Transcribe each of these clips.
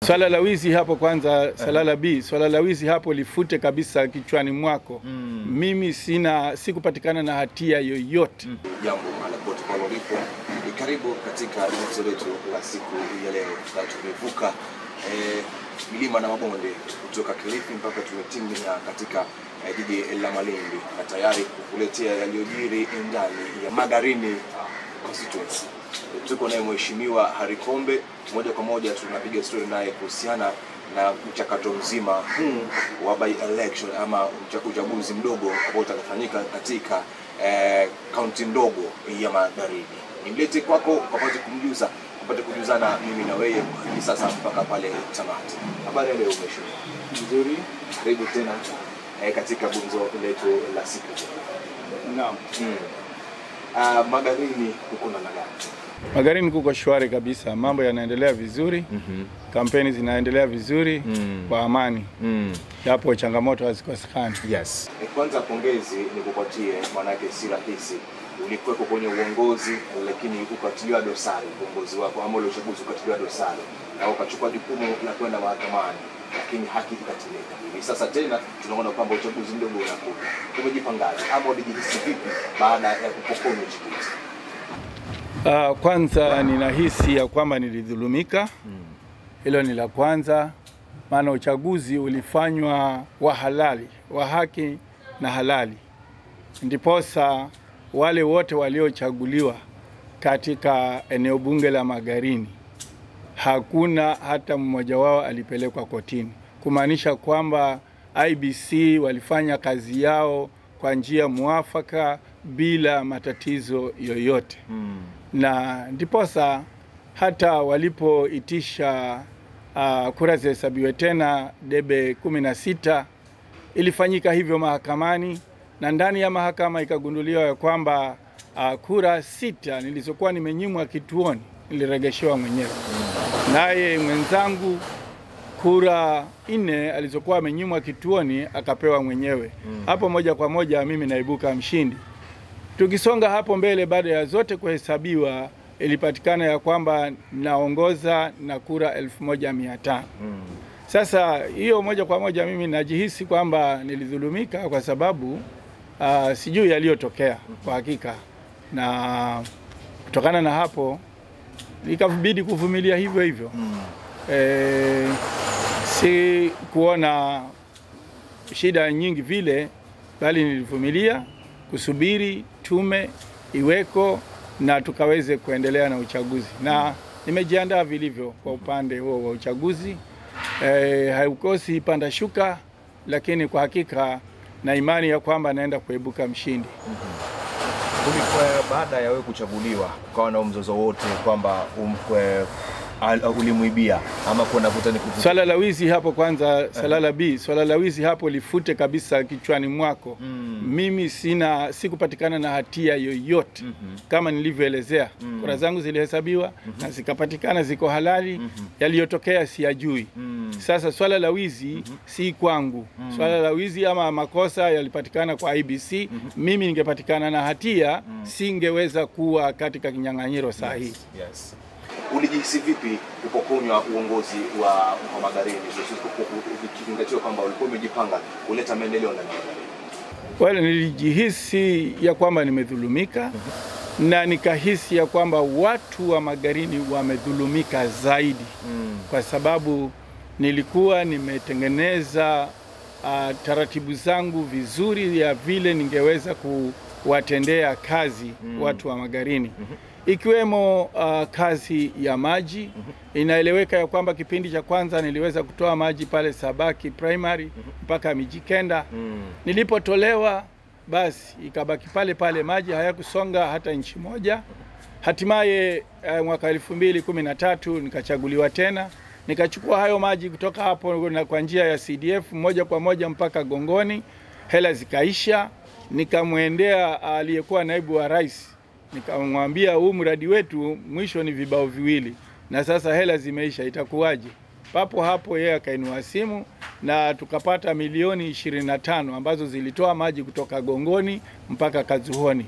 Swala la wizi hapo kwanza, swala la B, swala la wizi hapo lifute kabisa kichwani mwako. Mimi sikupatikana na hatia yoyote. Jambo popote pale ulipo, karibu katika darasa letu la siku ya leo. Tumevuka milima na mabonde kutoka Kilifi mpaka tumetimia katika jiji la Malindi na tayari kukuletea yaliyojiri ndani ya Magarini constituency. Tuko naye Mheshimiwa Harry Kombe, moja kwa moja tunapiga story naye kuhusiana na mchakato mzima wa by election ama uchaguzi mdogo ambao utafanyika katika kaunti ndogo ya Magarini. Nimlete kwako upate kumjuza, upate kujuzana mimi na wewe hadi sasa mpaka pale tamati. Habari leo Mheshimiwa? Nzuri. Karibu tena katika gumzo letu la siku. Naam. Magarini kuko na gani? Magarini kuko shwari kabisa. Mambo yanaendelea vizuri. Kampeni zinaendelea vizuri kwa amani. Hapo changamoto hazikosekani. Yes. Kwanza pongezi nikupatie, maana yake si rahisi. Ulikuwa kwenye uongozi lakini ukatiliwa dosari uongozi wako, ama ule uchaguzi ukatiliwa dosari na ukachukua jukumu la kwenda mahakamani, lakini haki ikatendeka. Hivi sasa tena tunaona kwamba uchaguzi mdogo unakuja. Umejipangaje ama ulijihisi vipi baada ya kupokonywa uchaguzi? Kwanza ninahisi ya kwamba nilidhulumika. Hilo ni la kwanza, maana uchaguzi ulifanywa wa halali, wa haki na halali. Ndiposa wale wote waliochaguliwa katika eneo bunge la Magarini, hakuna hata mmoja wao alipelekwa kotini, kumaanisha kwamba IEBC walifanya kazi yao kwa njia muafaka bila matatizo yoyote. Na ndiposa hata walipoitisha kura zihesabiwe tena debe 16, ilifanyika hivyo mahakamani, na ndani ya mahakama ikagunduliwa ya kwamba kura 6 nilizokuwa nimenyimwa kituoni niliregeshewa mwenyewe. Naye mwenzangu kura 4 alizokuwa amenyimwa kituoni akapewa mwenyewe. Hapo moja kwa moja mimi naibuka mshindi. Tukisonga hapo mbele, baada ya zote kuhesabiwa, ilipatikana ya kwamba naongoza na kura 1500. Sasa hiyo moja kwa moja mimi najihisi kwamba nilidhulumika, kwa sababu sijui yaliyotokea kwa hakika, na kutokana na hapo ikabidi kuvumilia hivyo hivyo. Si kuona shida nyingi vile, bali nilivumilia kusubiri tume iweko na tukaweze kuendelea na uchaguzi, na nimejiandaa vilivyo kwa upande huo wa uchaguzi. Haukosi panda shuka, lakini kwa hakika na imani ya kwamba naenda kuibuka mshindi. Baada ya wewe kuchaguliwa, kukawa na mzozo wote kwamba ulimuibia ama kuna kutani kufuta. Swala la wizi hapo kwanza, swala la B, swala la wizi hapo lifute kabisa kichwani mwako. Mimi sikupatikana na hatia yoyote. Kama nilivyoelezea, kura zangu zilihesabiwa na zikapatikana ziko halali. Yaliyotokea siyajui. Sasa swala la wizi si kwangu. Swala la wizi ama makosa yalipatikana kwa IEBC. Mimi ningepatikana na hatia, singeweza kuwa katika kinyang'anyiro sahihi. Yes. Ulijihisi vipi kupokonywa uongozi wa Magarini, ukizingatiwa kwamba ulikuwa umejipanga kuleta maendeleo ndani ya Magarini? Wale nilijihisi ya kwamba nimedhulumika, na nikahisi ya kwamba watu wa Magarini wamedhulumika zaidi, kwa sababu nilikuwa nimetengeneza taratibu zangu vizuri ya vile ningeweza kuwatendea kazi watu wa Magarini. Ikiwemo kazi ya maji. Inaeleweka ya kwamba kipindi cha kwanza niliweza kutoa maji pale Sabaki Primary mpaka Mijikenda. Nilipotolewa basi ikabaki pale pale, maji hayakusonga hata inchi moja. Hatimaye mwaka 2013 nikachaguliwa tena, nikachukua hayo maji kutoka hapo na kwa njia ya CDF moja kwa moja mpaka Gongoni. Hela zikaisha, nikamwendea aliyekuwa naibu wa rais, nikamwambia huu mradi wetu mwisho ni vibao viwili na sasa hela zimeisha, itakuwaje? Papo hapo yeye akainua simu na tukapata milioni 25 ambazo zilitoa maji kutoka Gongoni mpaka Kazuhoni.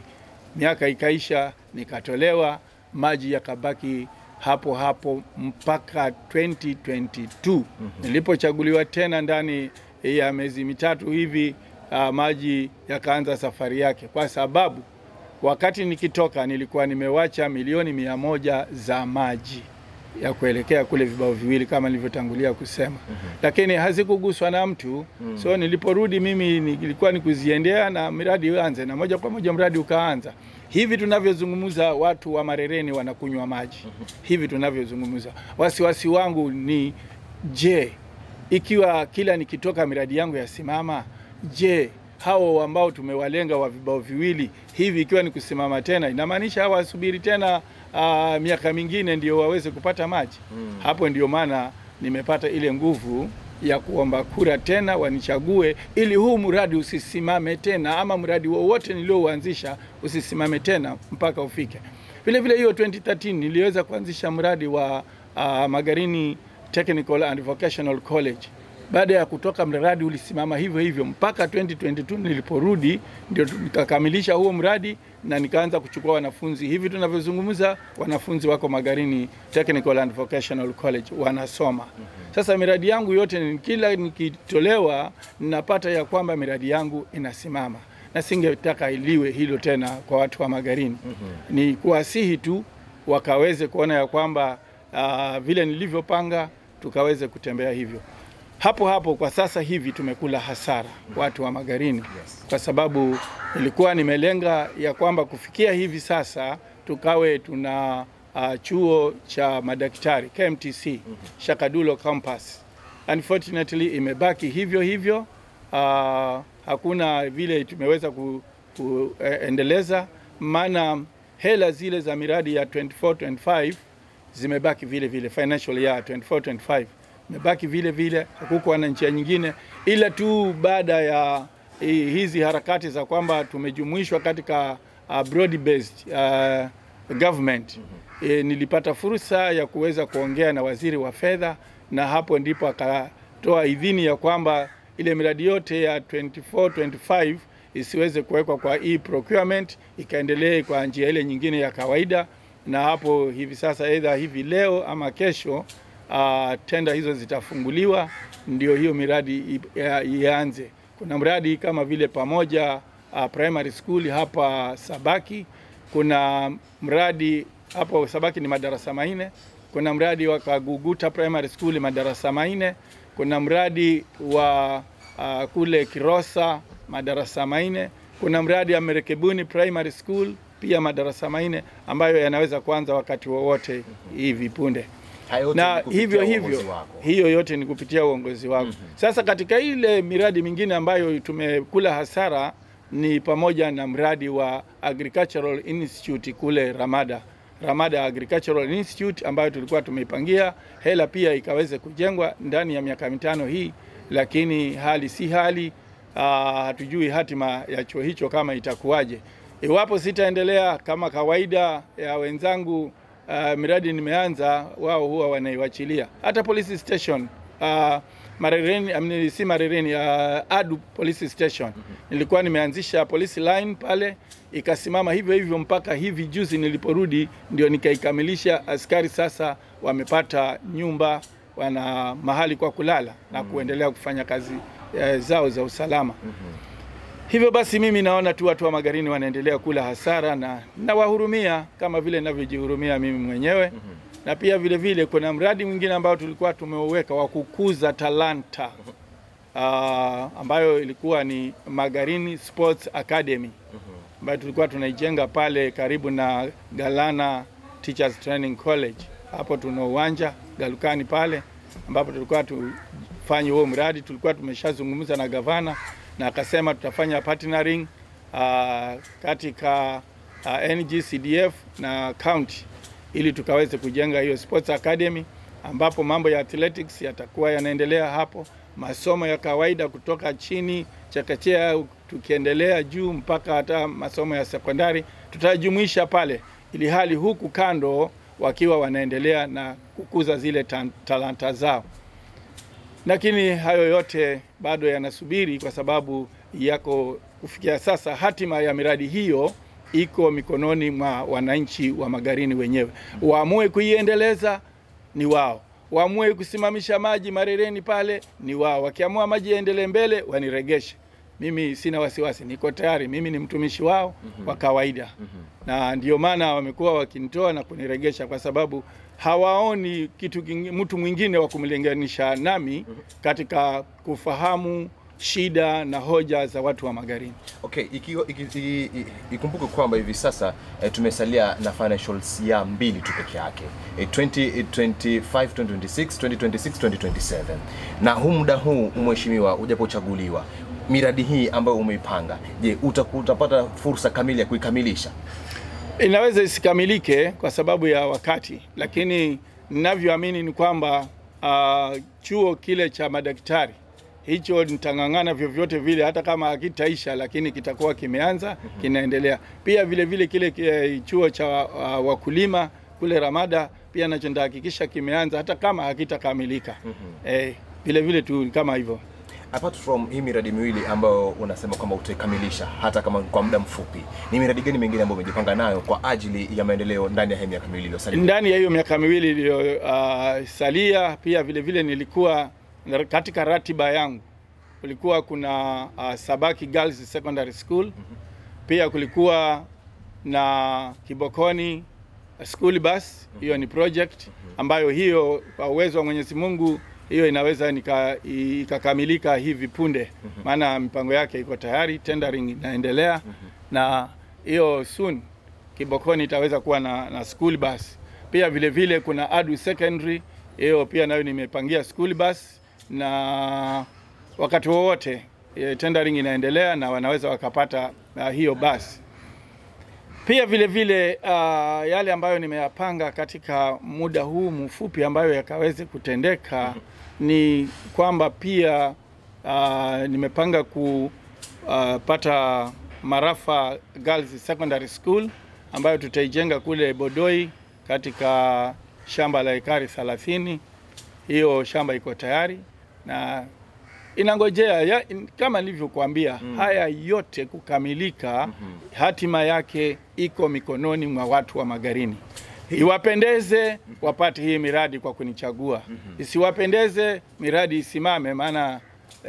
Miaka ikaisha, nikatolewa, maji yakabaki hapo hapo mpaka 2022. Nilipochaguliwa tena ndani ya miezi mitatu hivi, maji yakaanza safari yake, kwa sababu wakati nikitoka nilikuwa nimewacha milioni 100 za maji ya kuelekea kule vibao viwili kama nilivyotangulia kusema. Lakini hazikuguswa na mtu. So niliporudi mimi nilikuwa nikuziendea na miradi uanze, na moja kwa moja mradi ukaanza. Hivi tunavyozungumza watu wa Marereni wanakunywa maji. Hivi tunavyozungumza. Wasiwasi wangu ni je, ikiwa kila nikitoka miradi yangu yasimama, je, hao ambao tumewalenga wa vibao viwili hivi ikiwa ni kusimama tena, inamaanisha hawasubiri tena miaka mingine ndio waweze kupata maji? Hapo ndio maana nimepata ile nguvu ya kuomba kura tena wanichague, ili huu mradi usisimame tena, ama mradi wowote nilioanzisha usisimame tena mpaka ufike. Vile vile hiyo 2013 niliweza kuanzisha mradi wa Magarini Technical and Vocational College. Baada ya kutoka mradi ulisimama hivyo hivyo mpaka 2022 niliporudi, ndio nikakamilisha huo mradi na nikaanza kuchukua wanafunzi. Hivi tunavyozungumza wanafunzi wako Magarini Technical and Vocational College wanasoma. Sasa miradi yangu yote kila nikitolewa ninapata ya kwamba miradi yangu inasimama, na singetaka iliwe hilo tena kwa watu wa Magarini. Ni kuwasihi tu wakaweze kuona ya kwamba vile nilivyopanga tukaweze kutembea hivyo. Hapo kwa sasa hivi tumekula hasara watu wa Magarini, kwa sababu nilikuwa nimelenga ya kwamba kufikia hivi sasa tukawe tuna chuo cha madaktari KMTC Shakadulo campus. Unfortunately imebaki hivyo hivyo, hakuna vile tumeweza kuendeleza, maana hela zile za miradi ya 24-25 zimebaki vile vile. Financial year 24-25 imebaki vile vile, hakukuwa na njia nyingine ila tu baada ya hizi harakati za kwamba tumejumuishwa katika broad based government. Nilipata fursa ya kuweza kuongea na waziri wa fedha, na hapo ndipo akatoa idhini ya kwamba ile miradi yote ya 24-25 isiweze kuwekwa kwa procurement, ikaendelee kwa njia ile nyingine ya kawaida. Na hapo hivi sasa either hivi leo ama kesho tenda hizo zitafunguliwa, ndio hiyo miradi ianze. Kuna mradi kama vile Pamoja primary school hapa Sabaki, kuna mradi hapo Sabaki ni madarasa 4, kuna mradi wa Kaguguta primary school madarasa 4, kuna mradi wa kule Kirosa madarasa 4, kuna mradi wa Merekebuni primary school pia madarasa 4 ambayo yanaweza kuanza wakati wowote hivi punde. Na hivyo hiyo yote ni kupitia uongozi wangu. Sasa katika ile miradi mingine ambayo tumekula hasara ni pamoja na mradi wa Agricultural Institute kule Ramada Agricultural Institute, ambayo tulikuwa tumeipangia hela pia ikaweze kujengwa ndani ya miaka 5 hii, lakini hali si hali, hatujui hatima ya chuo hicho kama itakuwaje. Iwapo sitaendelea kama kawaida ya wenzangu, miradi nimeanza wao huwa wanaiwachilia. Hata police station Marereni, si Marereni, Adu police station, nilikuwa nimeanzisha police line pale, ikasimama hivyo hivyo mpaka hivi juzi niliporudi ndio nikaikamilisha. Askari sasa wamepata nyumba, wana mahali kwa kulala na kuendelea kufanya kazi zao za usalama. Hivyo basi mimi naona tu watu wa Magarini wanaendelea kula hasara, na nawahurumia kama vile ninavyojihurumia mimi mwenyewe. Na pia vile vile kuna mradi mwingine ambao tulikuwa tumeuweka wa kukuza talanta, ambayo ilikuwa ni Magarini Sports Academy, ambayo tulikuwa tunaijenga pale karibu na Galana Teachers Training College. Hapo tuna uwanja Galukani pale ambapo tulikuwa tufanye huo mradi. Tulikuwa tumeshazungumza na gavana na akasema tutafanya partnering katika NGCDF na county ili tukaweze kujenga hiyo Sports Academy, ambapo mambo ya athletics yatakuwa yanaendelea hapo, masomo ya kawaida kutoka chini chekechea tukiendelea juu mpaka hata masomo ya sekondari tutajumuisha pale, ili hali huku kando wakiwa wanaendelea na kukuza zile talanta zao. Lakini hayo yote bado yanasubiri, kwa sababu yako kufikia sasa hatima ya miradi hiyo iko mikononi mwa wananchi wa Magarini wenyewe. Waamue kuiendeleza ni wao, waamue kusimamisha maji Marereni pale ni wao. Wakiamua maji yaendelee mbele waniregeshe. Mimi sina wasiwasi, niko tayari. Mimi ni mtumishi wao wa kawaida. Na ndio maana wamekuwa wakinitoa na kuniregesha, kwa sababu hawaoni mtu mwingine wa kumlinganisha nami katika kufahamu shida na hoja za watu wa Magarini. Okay, ikumbuke kwamba hivi sasa tumesalia na financials ya 2 tu peke yake. 2025 2026, 2026 2027. Na muda huu mheshimiwa ujapochaguliwa, miradi hii ambayo umeipanga, je, utapata fursa kamili ya kuikamilisha? Inaweza isikamilike kwa sababu ya wakati, lakini ninavyoamini ni kwamba chuo kile cha madaktari hicho nitangangana vyovyote vile, hata kama hakitaisha, lakini kitakuwa kimeanza, kinaendelea. Pia vile vile kile chuo cha wakulima kule Ramada pia nacho ndahakikisha kimeanza, hata kama hakitakamilika. Vile vile tu kama hivyo. Apart from hii miradi miwili ambayo unasema kwamba utaikamilisha hata kama kwa muda mfupi, ni miradi gani mingine ambayo umejipanga nayo kwa ajili ya maendeleo ndani ya miaka miwili iliyosalia? Ndani ya hiyo miaka miwili iliyosalia, pia vile vile nilikuwa katika ratiba yangu kulikuwa kuna Sabaki Girls Secondary School, pia kulikuwa na Kibokoni school bus. Hiyo ni project ambayo hiyo kwa uwezo wa Mwenyezi Mungu hiyo inaweza ikakamilika hivi punde, maana mipango yake iko tayari, tendering inaendelea, na hiyo soon Kibokoni itaweza kuwa na school bus. Pia vile vile kuna Adu Secondary, hiyo pia nayo nimepangia school bus, na wakati wowote tendering inaendelea na wanaweza wakapata hiyo bus. Pia vile vile yale ambayo nimeyapanga katika muda huu mfupi ambayo yakaweze kutendeka ni kwamba pia nimepanga kupata Marafa Girls Secondary School ambayo tutaijenga kule Bodoi katika shamba la ekari 30. Hiyo shamba iko tayari na inangojea kama nilivyokuambia, haya yote kukamilika, hatima yake iko mikononi mwa watu wa Magarini. Iwapendeze wapate hii miradi kwa kunichagua, isiwapendeze miradi isimame, maana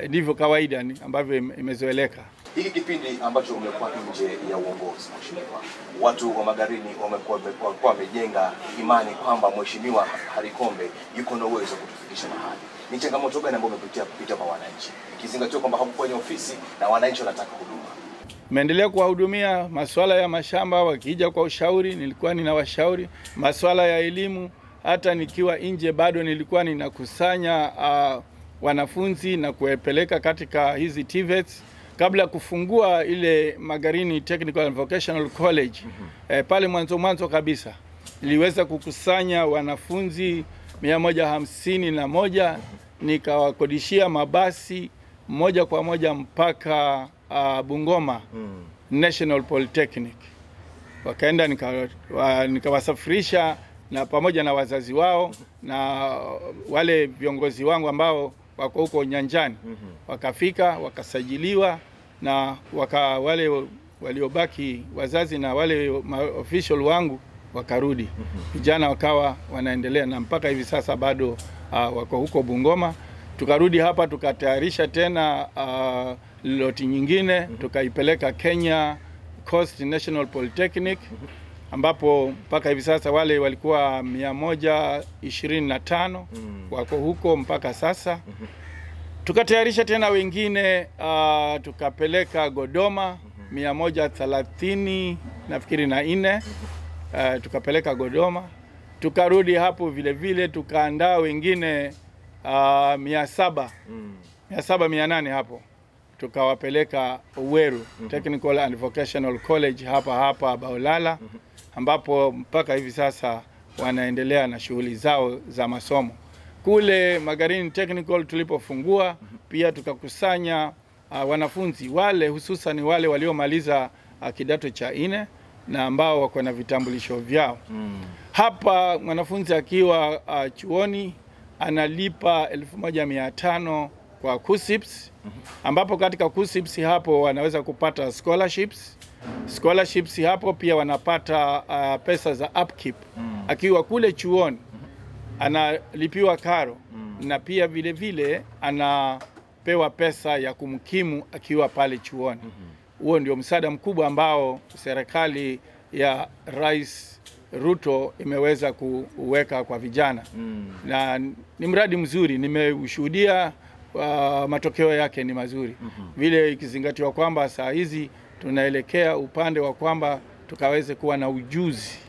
ndivyo kawaida ambavyo imezoeleka. Hiki kipindi ambacho umekuwa nje ya uongozi mheshimiwa, watu wa Magarini wamekuwa wamejenga imani kwamba mheshimiwa Harikombe yuko na uwezo kutufikisha mahali. Ni changamoto gani ambayo umepitia kwa wananchi, ikizingatiwa kwamba hapo kwenye ofisi na wananchi wanataka huduma? Nimeendelea kuwahudumia masuala ya mashamba, wakija kwa ushauri nilikuwa ninawashauri, masuala ya elimu hata nikiwa nje bado nilikuwa ninakusanya wanafunzi na kuwapeleka katika hizi TVETs. Kabla kufungua ile Magarini Technical and Vocational College, pale mwanzo kabisa niliweza kukusanya wanafunzi 151, nikawakodishia mabasi moja kwa moja mpaka Bungoma National Polytechnic. Wakaenda nikawasafirisha na pamoja na wazazi wao na wale viongozi wangu ambao wako huko nyanjani. Wakafika, wakasajiliwa, na wale waliobaki wazazi na wale official wangu wakarudi. Vijana wakawa wanaendelea na mpaka hivi sasa bado wako huko Bungoma. Tukarudi hapa tukatayarisha tena loti nyingine, tukaipeleka Kenya Coast National Polytechnic, ambapo mpaka hivi sasa wale walikuwa 125 wako huko mpaka sasa. Tukatayarisha tena wengine tukapeleka Godoma 130 nafikiri na 4, tukapeleka Godoma. Tukarudi hapo vile vile tukaandaa wengine 700 800 hapo, tukawapeleka Uweru Technical and Vocational College hapa Baolala, ambapo mpaka hivi sasa wanaendelea na shughuli zao za masomo. Kule Magarini Technical tulipofungua pia tukakusanya wanafunzi wale, hususan wale waliomaliza kidato cha 4 na ambao wako na vitambulisho vyao. Hapa mwanafunzi akiwa chuoni analipa 1500 kwa KUSSIPS, ambapo katika KUSSIPS hapo wanaweza kupata scholarships scholarships hapo, pia wanapata pesa za upkeep. Akiwa kule chuoni analipiwa karo na pia vile vile anapewa pesa ya kumkimu akiwa pale chuoni. Huo ndio msaada mkubwa ambao serikali ya Rais Ruto imeweza kuweka kwa vijana. Na ni mradi mzuri, nimeushuhudia, matokeo yake ni mazuri. Vile ikizingatiwa kwamba saa hizi tunaelekea upande wa kwamba tukaweze kuwa na ujuzi.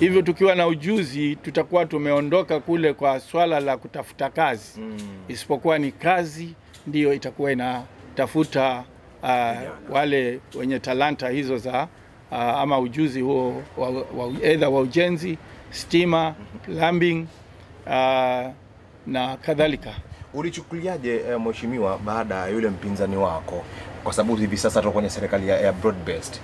Hivyo tukiwa na ujuzi tutakuwa tumeondoka kule kwa swala la kutafuta kazi. Isipokuwa ni kazi ndiyo itakuwa inatafuta wale wenye talanta hizo za ama ujuzi huo either wa ujenzi, stima, plumbing na kadhalika. Ulichukuliaje mheshimiwa baada ya yule mpinzani wako, kwa sababu hivi sasa tuko kwenye serikali ya broad based,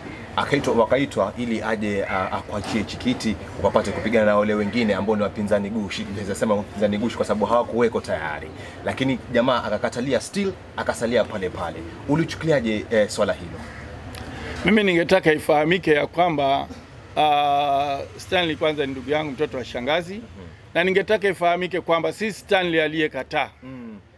wakaitwa ili aje akuachie chikiti ukapate kupigana na wale wengine ambao ni wapinzani gushi, naweza sema wapinzani gushi kwa sababu hawakuweko tayari, lakini jamaa akakatalia, still akasalia pale pale. Ulichukuliaje swala hilo? Mimi ningetaka ifahamike ya kwamba Stanley kwanza ni ndugu yangu, mtoto wa shangazi, na ningetaka ifahamike kwamba si Stanley aliyekataa,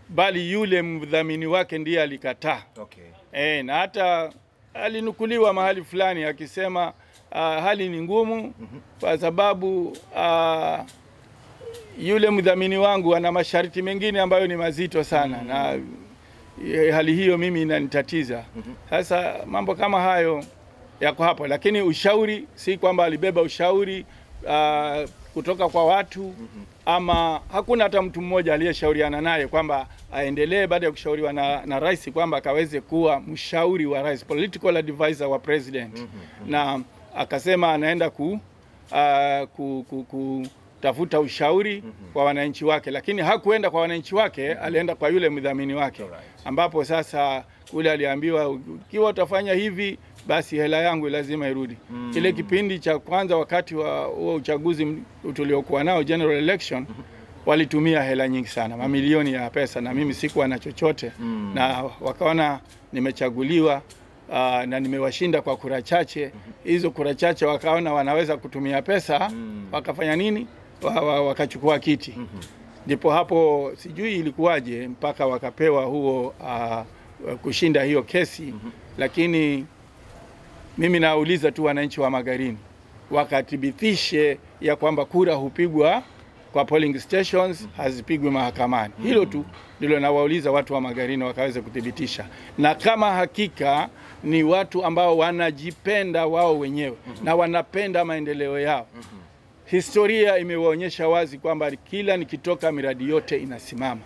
bali yule mdhamini wake ndiye alikataa. Okay. Na hata alinukuliwa mahali fulani akisema hali ni ngumu kwa sababu yule mdhamini wangu ana masharti mengine ambayo ni mazito sana, na hali hiyo mimi inanitatiza. Sasa mambo kama hayo yako hapo, lakini ushauri si kwamba alibeba ushauri kutoka kwa watu, ama hakuna hata mtu mmoja aliyeshauriana naye kwamba aendelee baada ya kushauriwa na rais kwamba akaweze kuwa mshauri wa rais, political advisor wa president. Na akasema anaenda kutafuta ushauri kwa wananchi wake, lakini hakuenda kwa wananchi wake, alienda kwa yule mdhamini wake, ambapo sasa kule aliambiwa ukiwa utafanya hivi basi hela yangu lazima irudi. Ile kipindi cha kwanza wakati wa huo uchaguzi tuliokuwa nao general election, walitumia hela nyingi sana, mamilioni ya pesa, na mimi sikuwa na chochote. Na wakaona nimechaguliwa na nimewashinda kwa kura chache. Hizo kura chache wakaona wanaweza kutumia pesa, wakafanya nini? Wakachukua kiti. Ndipo hapo sijui ilikuwaje mpaka wakapewa huo kushinda hiyo kesi. Lakini mimi nauliza tu wananchi wa Magarini wakathibitishe ya kwamba kura hupigwa kwa polling stations, hazipigwi mahakamani. Hilo tu ndilo nawauliza watu wa Magarini wakaweze kuthibitisha. Na kama hakika ni watu ambao wanajipenda wao wenyewe na wanapenda maendeleo yao, historia imewaonyesha wazi kwamba kila nikitoka miradi yote inasimama.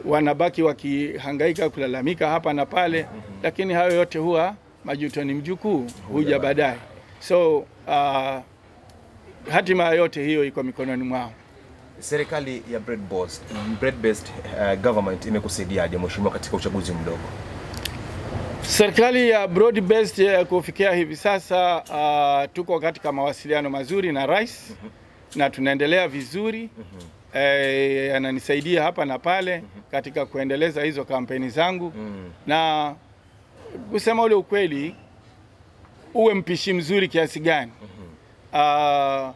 Wanabaki wakihangaika kulalamika hapa na pale, lakini hayo yote huwa majuto ni mjukuu, huja baadaye. So hatima yote hiyo iko mikononi mwao. Serikali ya broad based government imekusaidiaje mheshimiwa katika uchaguzi mdogo? Serikali ya broad based kufikia hivi sasa tuko katika mawasiliano mazuri na rais, na tunaendelea vizuri. Ananisaidia hapa na pale katika kuendeleza hizo kampeni zangu. Na kusema ule ukweli, uwe mpishi mzuri kiasi gani,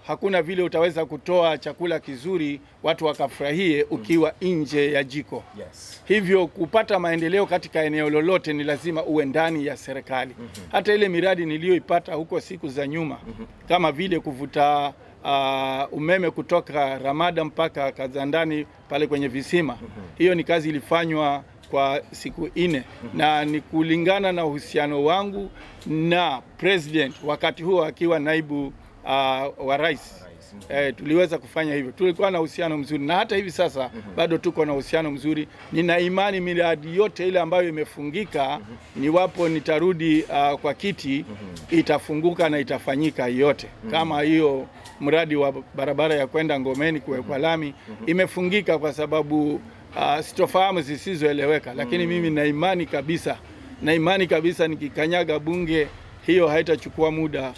hakuna vile utaweza kutoa chakula kizuri watu wakafurahie ukiwa nje ya jiko. Hivyo kupata maendeleo katika eneo lolote ni lazima uwe ndani ya serikali. Hata ile miradi niliyoipata huko siku za nyuma, kama vile kuvuta umeme kutoka Ramada mpaka Kazandani pale kwenye visima, hiyo ni kazi ilifanywa kwa siku 4, na ni kulingana na uhusiano wangu na president wakati huo akiwa naibu wa rais. Tuliweza kufanya hivyo. Tulikuwa na uhusiano mzuri, na hata hivi sasa bado tuko na uhusiano mzuri. Nina imani miradi yote ile ambayo imefungika, niwapo nitarudi kwa kiti, itafunguka na itafanyika yote. Kama hiyo mradi wa barabara ya kwenda Ngomeni kuwekwa lami imefungika kwa sababu sitofahamu zisizoeleweka, lakini mimi na imani kabisa nikikanyaga bunge hiyo haitachukua muda,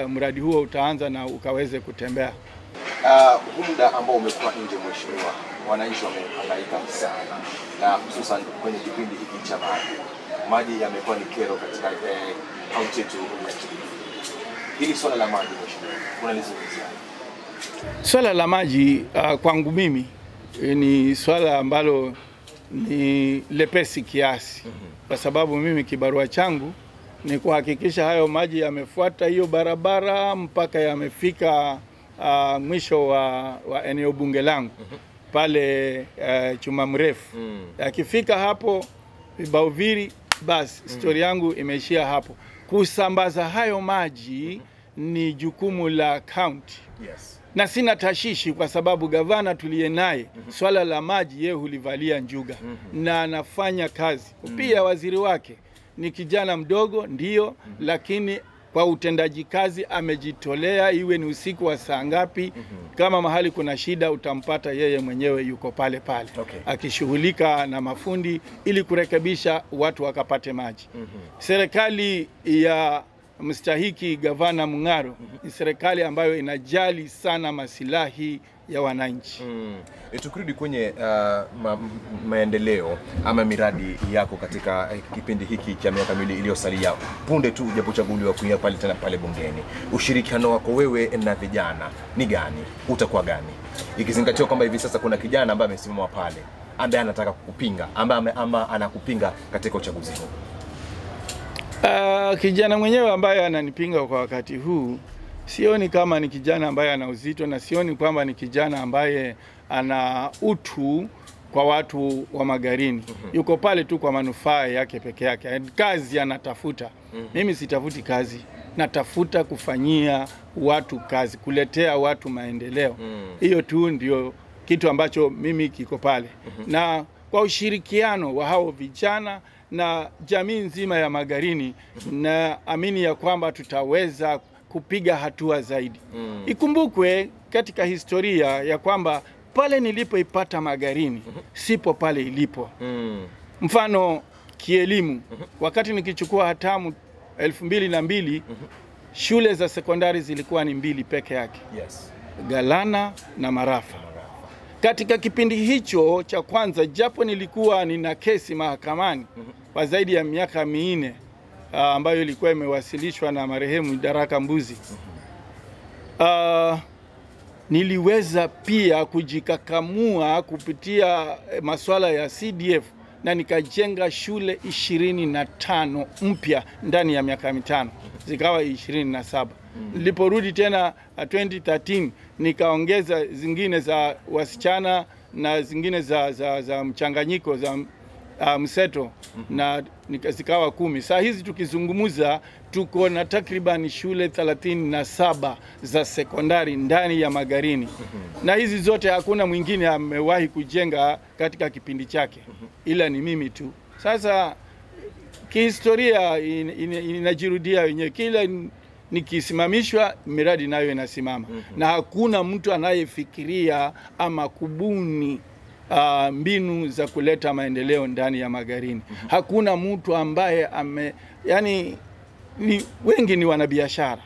mradi huo utaanza na ukaweze kutembea. Muda ambao umekuwa nje mheshimiwa, wananchi wamehangaika sana, na hususan kwenye kipindi hiki cha maji. maji yamekuwa ni kero katika kaunti yetu ya Kilifi. Hili swala la maji mheshimiwa, unalizungumzia? Swala la maji kwangu mimi ni swala ambalo ni lepesi kiasi, kwa sababu mimi kibarua changu ni kuhakikisha hayo maji yamefuata hiyo barabara mpaka yamefika mwisho wa eneo bunge langu pale Chuma Mrefu. Yakifika hapo Vibauviri, basi story yangu imeishia hapo. Kusambaza hayo maji ni jukumu la county. Yes. Na sina tashishi kwa sababu gavana tuliye naye swala la maji yeye hulivalia njuga na anafanya kazi. Pia waziri wake ni kijana mdogo ndio, lakini kwa utendaji kazi amejitolea, iwe ni usiku wa saa ngapi. Kama mahali kuna shida utampata yeye mwenyewe yuko pale pale, akishughulika na mafundi ili kurekebisha watu wakapate maji. Serikali ya mstahiki gavana Mung'aro ni serikali ambayo inajali sana masilahi ya wananchi. Tukirudi kwenye maendeleo ama miradi yako katika kipindi hiki cha miaka miwili iliyosalia, punde tu ujapochaguliwa kuingia pale tena pale bungeni, ushirikiano wako wewe na vijana ni gani? Utakuwa gani? Ikizingatiwa kwamba hivi sasa kuna kijana ambaye amesimama pale ambaye anataka kukupinga ama anakupinga katika uchaguzi huu. Kijana mwenyewe ambaye ananipinga kwa wakati huu, sioni kama ni kijana ambaye ana uzito, na sioni kwamba ni kijana ambaye ana utu kwa watu wa Magarini. Yuko pale tu kwa manufaa yake peke yake. Kazi anatafuta. Mimi sitafuti kazi. Natafuta kufanyia watu kazi, kuletea watu maendeleo. Hiyo tu ndio kitu ambacho mimi kiko pale. Na kwa ushirikiano wa hao vijana na jamii nzima ya Magarini, na amini ya kwamba tutaweza kupiga hatua zaidi. Ikumbukwe katika historia ya kwamba pale nilipoipata Magarini sipo pale ilipo. Mfano kielimu, wakati nikichukua hatamu 2002, shule za sekondari zilikuwa ni 2 peke yake. Galana na Marafa. Katika kipindi hicho cha kwanza, japo nilikuwa nina kesi mahakamani kwa zaidi ya miaka 4 ambayo ilikuwa imewasilishwa na marehemu Daraka Mbuzi, niliweza pia kujikakamua kupitia masuala ya CDF na nikajenga shule 25 mpya ndani ya miaka 5, zikawa 27. Niliporudi tena 2013 nikaongeza zingine za wasichana na zingine za mchanganyiko za mseto na zikawa 10. Saa hizi tukizungumuza tuko na takriban shule 37 za sekondari ndani ya Magarini. Na hizi zote hakuna mwingine amewahi kujenga katika kipindi chake, ila ni mimi tu. Sasa kihistoria inajirudia wenyewe, kila nikisimamishwa miradi nayo inasimama. Na hakuna mtu anayefikiria ama kubuni mbinu za kuleta maendeleo ndani ya Magarini. Hakuna mtu ambaye wengi ni wanabiashara.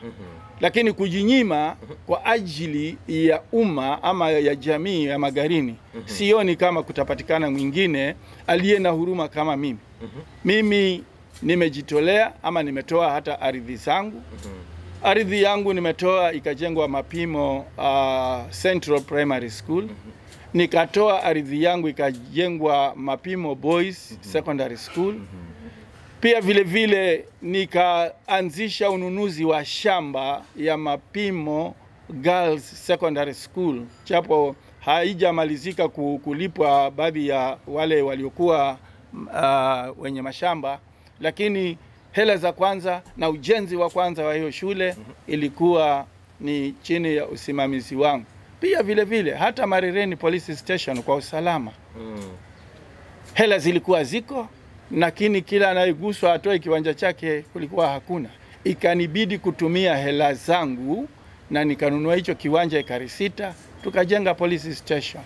Lakini kujinyima kwa ajili ya umma ama ya jamii ya Magarini, sioni kama kutapatikana mwingine aliye na huruma kama mimi. Mimi nimejitolea ama nimetoa hata ardhi zangu. Ardhi yangu nimetoa ikajengwa Mapimo Central Primary School. Nikatoa ardhi yangu ikajengwa Mapimo Boys Secondary School. Pia vile vile nikaanzisha ununuzi wa shamba ya Mapimo Girls Secondary School, japo haijamalizika kulipwa baadhi ya wale waliokuwa wenye mashamba, lakini hela za kwanza na ujenzi wa kwanza wa hiyo shule ilikuwa ni chini ya usimamizi wangu. Pia vile vile hata Marireni Police Station kwa usalama, hela zilikuwa ziko, lakini kila anayeguswa atoe kiwanja chake kulikuwa hakuna. Ikanibidi kutumia hela zangu na nikanunua hicho kiwanja ekari 6, tukajenga police station.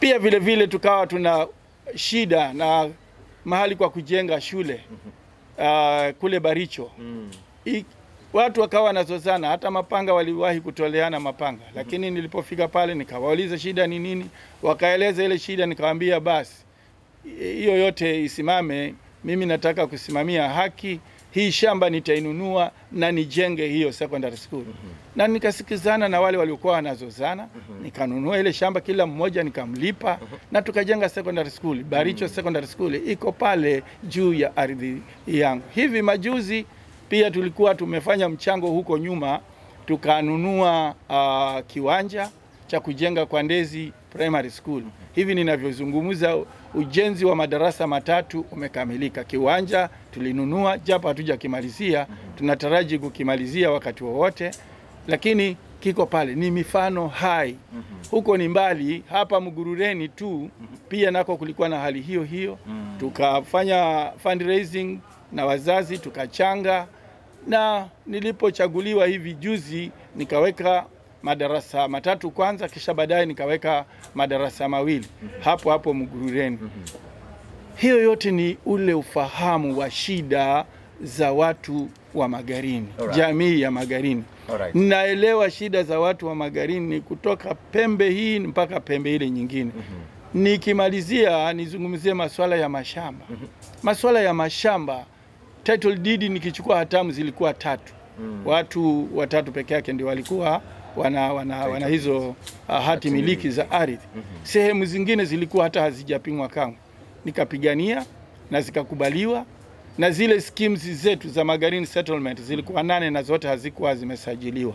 Pia vile vile tukawa tuna shida na mahali kwa kujenga shule kule Baricho. Watu wakawa nazozana, hata mapanga waliwahi kutoleana mapanga. Lakini nilipofika pale nikawauliza shida ni nini, wakaeleza ile shida, nikawaambia basi hiyo yote isimame mimi nataka kusimamia haki, hii shamba nitainunua na nijenge hiyo secondary school. Na nikasikizana na wale waliokuwa wanazozana, nikanunua ile shamba, kila mmoja nikamlipa, na tukajenga secondary school. Baricho Secondary School iko pale juu ya ardhi yangu. Hivi majuzi pia tulikuwa tumefanya mchango huko nyuma, tukanunua kiwanja cha kujenga kwa Ndezi Primary School. Hivi ninavyozungumza, ujenzi wa madarasa 3 umekamilika. Kiwanja tulinunua, japo hatujakimalizia, tunataraji kukimalizia wakati wowote, lakini kiko pale. Ni mifano hai. Huko ni mbali, hapa Mugurureni tu pia nako kulikuwa na hali hiyo hiyo. Tukafanya fundraising na wazazi, tukachanga, na nilipochaguliwa hivi juzi nikaweka madarasa 3 kwanza, kisha baadaye nikaweka madarasa 2 hapo hapo Mugurureni. Hiyo yote ni ule ufahamu wa shida za watu wa Magarini, jamii ya Magarini. Naelewa shida za watu wa Magarini kutoka pembe hii mpaka pembe ile nyingine. Nikimalizia nizungumzie masuala ya mashamba. Masuala ya mashamba, title deed nikichukua hatamu zilikuwa 3. Watu 3 peke yake ndio walikuwa wana hizo hati miliki za ardhi. Sehemu zingine zilikuwa hata hazijapimwa kamwe. Nikapigania na zikakubaliwa, na zile schemes zetu za Magarini settlement zilikuwa 8 na zote hazikuwa zimesajiliwa.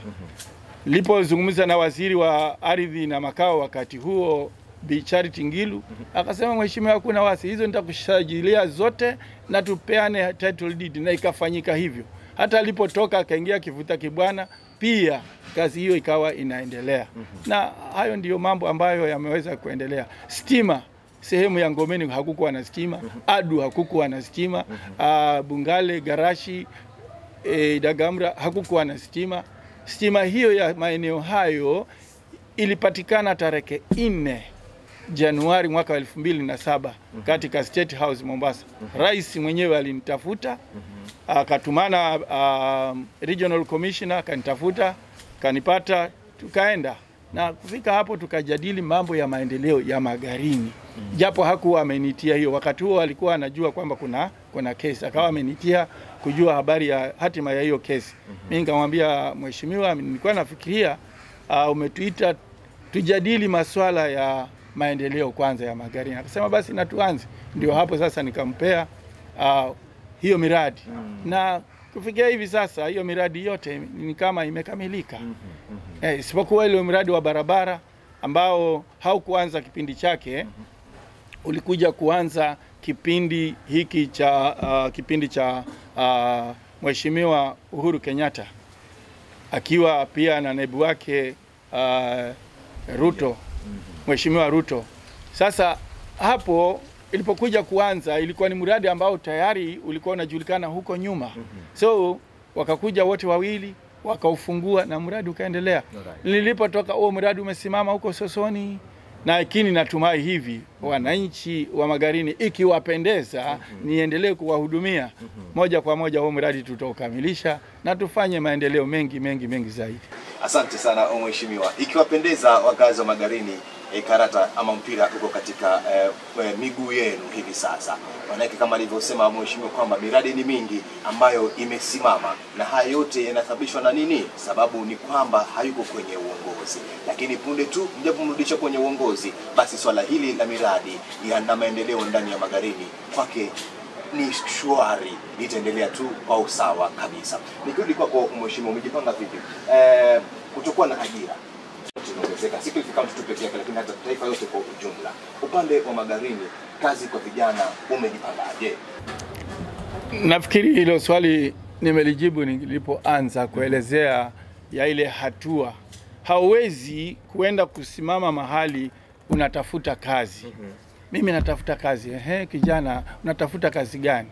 Nilipozungumza na waziri wa ardhi na makao wakati huo, Bi Charity Ngilu, akasema mheshimiwa, hakuna wasi, hizo nitakushajilia zote na tupeane title deed, na ikafanyika hivyo. Hata alipotoka akaingia kivuta kibwana, pia kazi hiyo ikawa inaendelea. Na hayo ndiyo mambo ambayo yameweza kuendelea. Stima, sehemu ya Ngomeni hakukuwa na stima, Adu hakukuwa na stima, Bungale, Garashi, Dagamra hakukuwa na stima. Stima hiyo ya maeneo hayo ilipatikana tarehe 4 Januari mwaka 2007 katika State House Mombasa. Rais mwenyewe alinitafuta, akatumana regional commissioner akanitafuta, kanipata, tukaenda na kufika hapo tukajadili mambo ya maendeleo ya Magarini. Japo hakuwa amenitia hiyo, wakati huo alikuwa anajua kwamba kuna kesi, akawa amenitia kujua habari ya hatima ya hiyo kesi. Mimi nikamwambia mheshimiwa, nilikuwa nafikiria umetuita tujadili masuala ya maendeleo kwanza ya Magarini. Akasema basi na tuanze. Ndio hapo sasa nikampea hiyo miradi. Na kufikia hivi sasa hiyo miradi yote ni kama imekamilika. Isipokuwa ile mradi wa barabara ambao haukuanza kipindi chake, ulikuja kuanza kipindi hiki cha Mheshimiwa Uhuru Kenyatta, akiwa pia na naibu wake Ruto, Mheshimiwa Ruto. Sasa hapo ilipokuja kuanza, ilikuwa ni mradi ambao tayari ulikuwa unajulikana huko nyuma. So wakakuja wote wawili, wakaufungua na mradi ukaendelea. Nilipotoka huo mradi umesimama huko Sosoni, na lakini natumai hivi wananchi wa Magarini ikiwapendeza niendelee kuwahudumia moja kwa moja, huo mradi tutaukamilisha na tufanye maendeleo mengi zaidi. Asante sana mheshimiwa. Ikiwapendeza wakazi wa Magarini, karata ama mpira uko katika miguu yenu hivi sasa. Maana kama alivyosema mheshimiwa kwamba miradi ni mingi ambayo imesimama, na haya yote yanasababishwa na nini? Sababu ni kwamba hayuko kwenye uongozi. Lakini punde tu mjapomrudisha kwenye uongozi, basi swala hili la miradi na maendeleo ndani ya Magarini kwake ni shwari, litaendelea tu kwa usawa kabisa. Nikirudi kwako mheshimiwa, umejipanga vipi kutokuwa na ajira? Tunaongezeka siku ifika mtu pekee yake, lakini hata taifa yote kwa ujumla. Upande wa Magarini, kazi kwa vijana umejipangaje? Nafikiri hilo swali nimelijibu nilipoanza kuelezea ya ile hatua. Hauwezi kuenda kusimama mahali unatafuta kazi. Mimi natafuta kazi. Kijana, unatafuta kazi gani?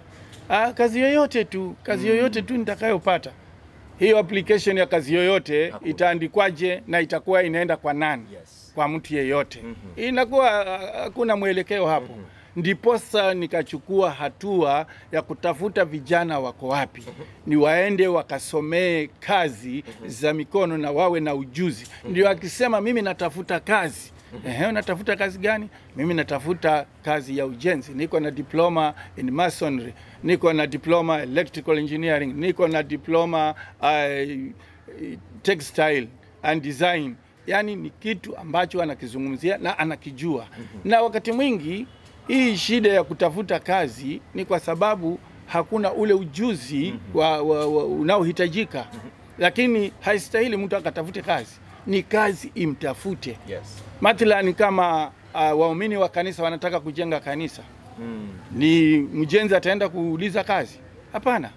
Kazi yoyote tu nitakayopata. Hiyo application ya kazi yoyote itaandikwaje na itakuwa inaenda kwa nani? Kwa mtu yeyote. Inakuwa hakuna mwelekeo hapo. Ndiposa nikachukua hatua ya kutafuta vijana wako wapi, ni waende wakasomee kazi za mikono na wawe na ujuzi. Ndio akisema mimi natafuta kazi, Unatafuta kazi gani? Mimi natafuta kazi ya ujenzi. Niko na diploma in masonry, niko na diploma electrical engineering, niko na diploma textile and design. Yani ni kitu ambacho anakizungumzia na anakijua. Na wakati mwingi hii shida ya kutafuta kazi ni kwa sababu hakuna ule ujuzi unaohitajika. Lakini haistahili mtu akatafute kazi. Ni kazi imtafute. Mathalan kama waumini wa kanisa wanataka kujenga kanisa. Ni mjenzi ataenda kuuliza kazi? Hapana.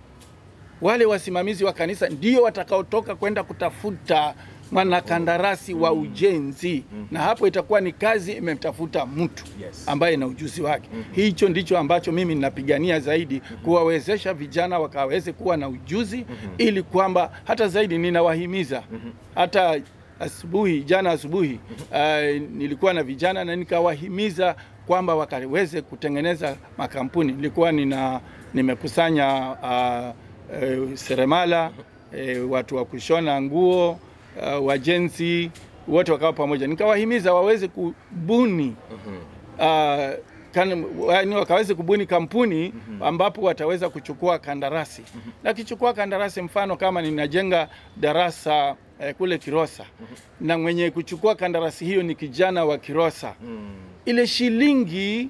Wale wasimamizi wa kanisa ndio watakaotoka kwenda kutafuta mwanakandarasi wa ujenzi. Na hapo itakuwa ni kazi imemtafuta mtu ambaye na ujuzi wake. Hicho ndicho ambacho mimi ninapigania zaidi, kuwawezesha vijana wakaweze kuwa na ujuzi, ili kwamba hata zaidi ninawahimiza. Hata jana asubuhi nilikuwa na vijana na nikawahimiza kwamba wakaweze kutengeneza makampuni. Nilikuwa nimekusanya seremala, watu wa kushona nguo, wajenzi, wote wakawa pamoja. Nikawahimiza waweze kubuni wakaweze kubuni kampuni ambapo wataweza kuchukua kandarasi. Na kichukua kandarasi, mfano kama ninajenga darasa kule Kirosa, na mwenye kuchukua kandarasi hiyo ni kijana wa Kirosa, ile shilingi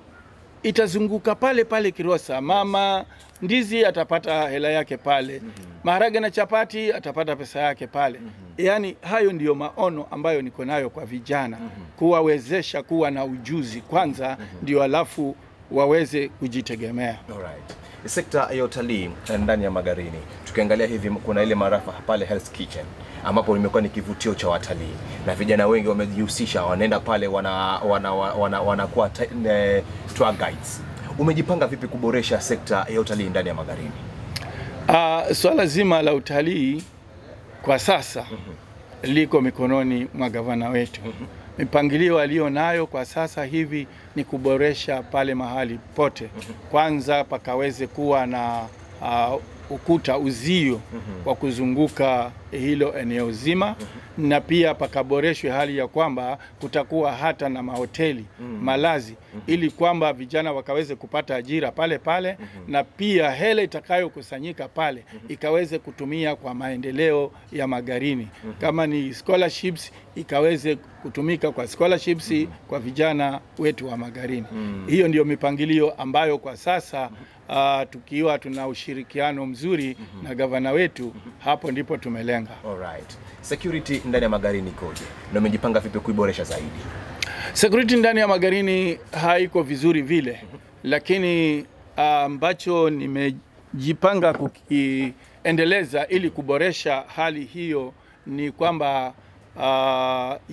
itazunguka pale pale Kirosa. Mama ndizi atapata hela yake pale, maharage na chapati atapata pesa yake pale. Yani hayo ndiyo maono ambayo niko nayo kwa vijana, kuwawezesha kuwa na ujuzi kwanza, ndio alafu waweze kujitegemea. Alright. Sekta ya utalii ndani ya Magarini, tukiangalia hivi, kuna ile marafa pale Hell's Kitchen ambapo imekuwa ni kivutio cha watalii, na vijana wengi wamejihusisha, wanaenda pale wanakuwa tour guides. Umejipanga vipi kuboresha sekta ya utalii ndani ya Magarini? Swala zima la utalii kwa sasa liko mikononi mwa gavana wetu. Mipangilio aliyo nayo kwa sasa hivi ni kuboresha pale mahali pote. Kwanza pakaweze kuwa na ukuta, uzio wa kuzunguka hilo eneo zima, na pia pakaboreshwe hali ya kwamba kutakuwa hata na mahoteli, malazi, ili kwamba vijana wakaweze kupata ajira pale pale, na pia hela itakayokusanyika pale ikaweze kutumia kwa maendeleo ya Magarini. Kama ni scholarships, ikaweze kutumika kwa scholarships kwa vijana wetu wa Magarini. Hiyo ndio mipangilio ambayo kwa sasa tukiwa tuna ushirikiano mzuri na gavana wetu, hapo ndipo tumelenga. Alright. Security ndani ya Magarini ikoje? Na umejipanga vipi kuiboresha zaidi? Security ndani ya Magarini haiko vizuri vile, lakini ambacho nimejipanga kukiendeleza ili kuboresha hali hiyo ni kwamba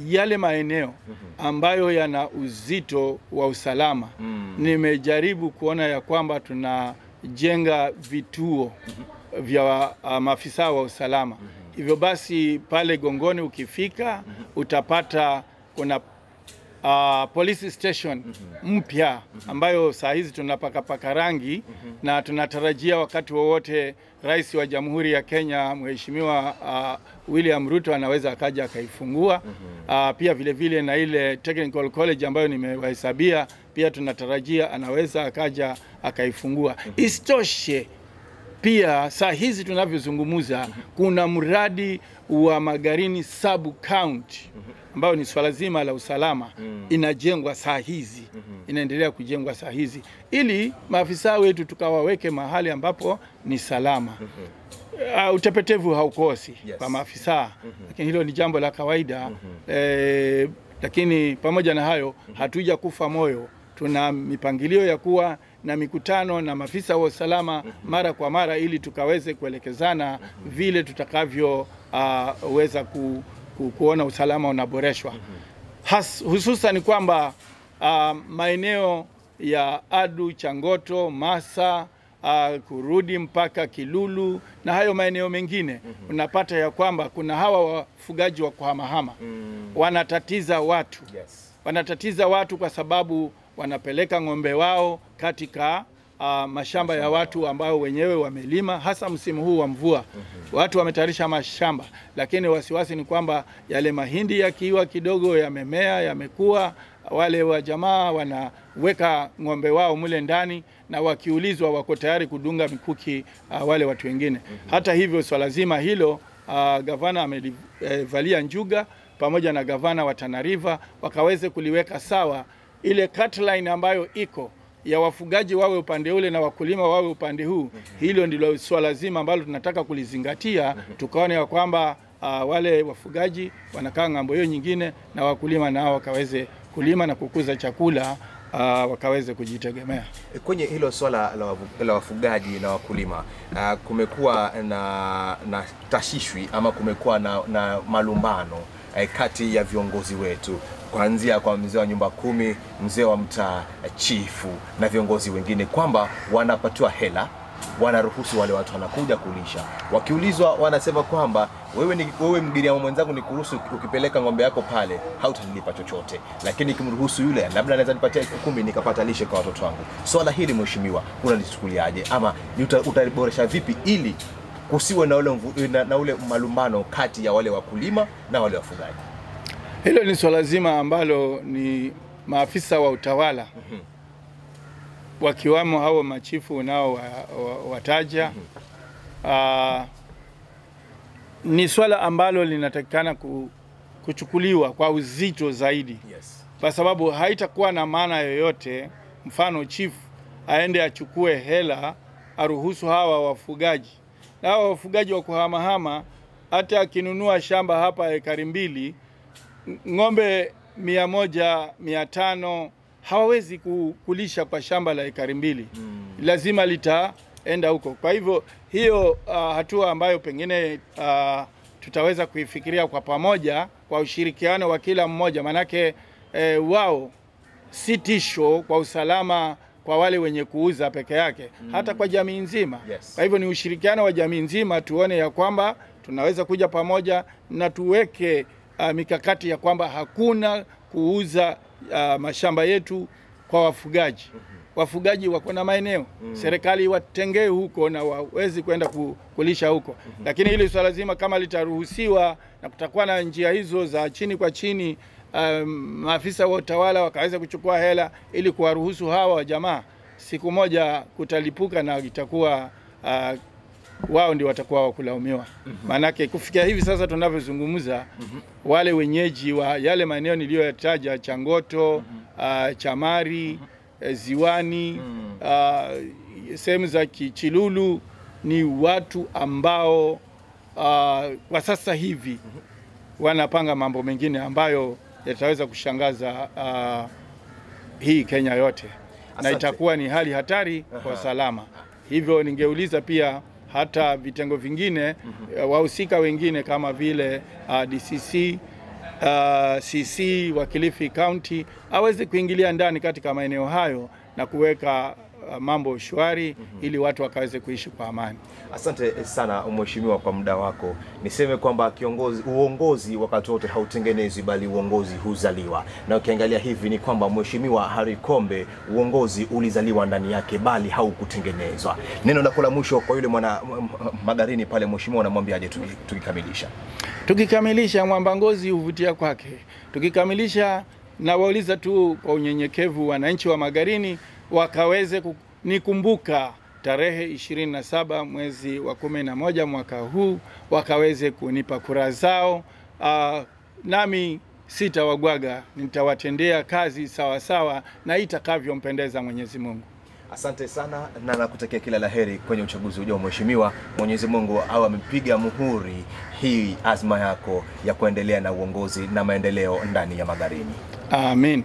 yale maeneo ambayo yana uzito wa usalama, nimejaribu kuona ya kwamba tunajenga vituo vya maafisa wa usalama. Hivyo basi pale Gongoni ukifika utapata kuna police station mpya ambayo saa hizi tunapaka rangi, na tunatarajia wakati wowote Rais wa Jamhuri ya Kenya Mheshimiwa William Ruto anaweza akaja akaifungua. Pia vile vile na ile Technical College ambayo nimewahesabia, pia tunatarajia anaweza akaja akaifungua. Isitoshe pia saa hizi tunavyozungumza kuna mradi wa Magarini sub county ambayo ni swala zima la usalama, inajengwa saa hizi, inaendelea kujengwa saa hizi, ili maafisa wetu tukawaweke mahali ambapo ni salama. Utepetevu haukosi kwa maafisa, lakini hilo ni jambo la kawaida. Lakini pamoja na hayo hatuja kufa moyo. Tuna mipangilio ya kuwa na mikutano na maafisa wa usalama mara kwa mara, ili tukaweze kuelekezana vile tutakavyo weza kuona usalama unaboreshwa. Hususan kwamba maeneo ya Adu, Changoto, Masa, kurudi mpaka Kilulu na hayo maeneo mengine, unapata ya kwamba kuna hawa wafugaji wa kuhamahama wanatatiza watu. Wanatatiza watu kwa sababu wanapeleka ng'ombe wao katika mashamba ya watu ambao wenyewe wamelima, hasa msimu huu wa mvua. Watu wametayarisha mashamba, lakini wasiwasi ni kwamba yale mahindi yakiwa kidogo yamemea, yamekuwa, wale wa jamaa wanaweka ng'ombe wao mule ndani, na wakiulizwa wako tayari kudunga mikuki wale watu wengine. Hata hivyo swala zima hilo gavana amevalia njuga pamoja na gavana wa Tana River wakaweze kuliweka sawa, ile cut line ambayo iko ya wafugaji wawe upande ule na wakulima wawe upande huu. Hilo ndilo swala zima ambalo tunataka kulizingatia, tukaone ya kwamba wale wafugaji wanakaa ng'ambo hiyo nyingine na wakulima nao wakaweze kulima na kukuza chakula, wakaweze kujitegemea. Kwenye hilo swala la wafugaji na wakulima, kumekuwa na tashishwi ama kumekuwa na malumbano kati ya viongozi wetu, kuanzia kwa mzee wa nyumba 10, mzee wa mtaa, chifu na viongozi wengine, kwamba wanapatiwa hela, wanaruhusu wale watu wanakuja kulisha. Wakiulizwa wanasema kwamba wewe mgiriama mwenzangu, ni kuruhusu ukipeleka ng'ombe yako pale hautanilipa chochote, lakini kimruhusu yule labda anaweza nipatia 10,000 nikapata lishe kwa watoto wangu. Swala hili mheshimiwa, unalichukuliaje, ama utaliboresha vipi ili kusiwe na ule malumbano kati ya wale wakulima na wale wafugaji? Hilo ni swala zima ambalo ni maafisa wa utawala wakiwamo hao machifu nao wataja. Ni swala ambalo linatakikana kuchukuliwa kwa uzito zaidi. Kwa sababu haitakuwa na maana yoyote mfano chifu aende achukue hela aruhusu hawa wafugaji, na hawa wafugaji wa kuhamahama hata akinunua shamba hapa ekari 2, ng'ombe 100, 500 hawawezi kulisha kwa shamba la ekari 2. Lazima litaenda huko. Kwa hivyo hiyo hatua ambayo pengine tutaweza kuifikiria kwa pamoja kwa ushirikiano wa kila mmoja, manake wao si tisho kwa usalama kwa wale wenye kuuza peke yake, hata kwa jamii nzima. Kwa hivyo ni ushirikiano wa jamii nzima, tuone ya kwamba tunaweza kuja pamoja na tuweke mikakati ya kwamba hakuna kuuza mashamba yetu kwa wafugaji. Wafugaji wako na maeneo, serikali watengee huko na wawezi kwenda kulisha huko. Lakini hili swala zima kama litaruhusiwa na kutakuwa na njia hizo za chini kwa chini, maafisa wa utawala wakaweza kuchukua hela ili kuwaruhusu hawa jamaa, siku moja kutalipuka na itakuwa wao ndio watakuwa wakulaumiwa. Manake kufikia hivi sasa tunavyozungumza, wale wenyeji wa yale maeneo niliyoyataja, Changoto, Chamari, Ziwani, sehemu za Kichilulu, ni watu ambao kwa sasa hivi wanapanga mambo mengine ambayo yataweza kushangaza hii Kenya yote. Na itakuwa ni hali hatari kwa salama. Hivyo ningeuliza pia hata vitengo vingine, wahusika wengine kama vile DCC, CC wa Kilifi County aweze kuingilia ndani katika maeneo hayo na kuweka mambo shwari ili watu wakaweze kuishi kwa amani. Asante sana mheshimiwa kwa muda wako. Niseme kwamba uongozi wakati wote hautengenezwi, bali uongozi huzaliwa. Na ukiangalia hivi ni kwamba mheshimiwa Harry Kombe, uongozi ulizaliwa ndani yake bali haukutengenezwa. Neno lako la mwisho kwa yule mwana Magarini pale mheshimiwa, namwambiaje tukikamilisha? Tukikamilisha, mwamba ngozi huvutia kwake. Tukikamilisha, na wauliza tu kwa unyenyekevu wananchi wa Magarini wakaweze nikumbuka tarehe 27 mwezi wa 11 mwaka huu, wakaweze kunipa kura zao. Nami sitawagwaga, nitawatendea kazi sawa sawa na itakavyompendeza Mwenyezi Mungu. Asante sana na nakutakia kila laheri kwenye uchaguzi ujao mheshimiwa. Mwenyezi Mungu awe amepiga muhuri hii azma yako ya kuendelea na uongozi na maendeleo ndani ya Magarini. Amin.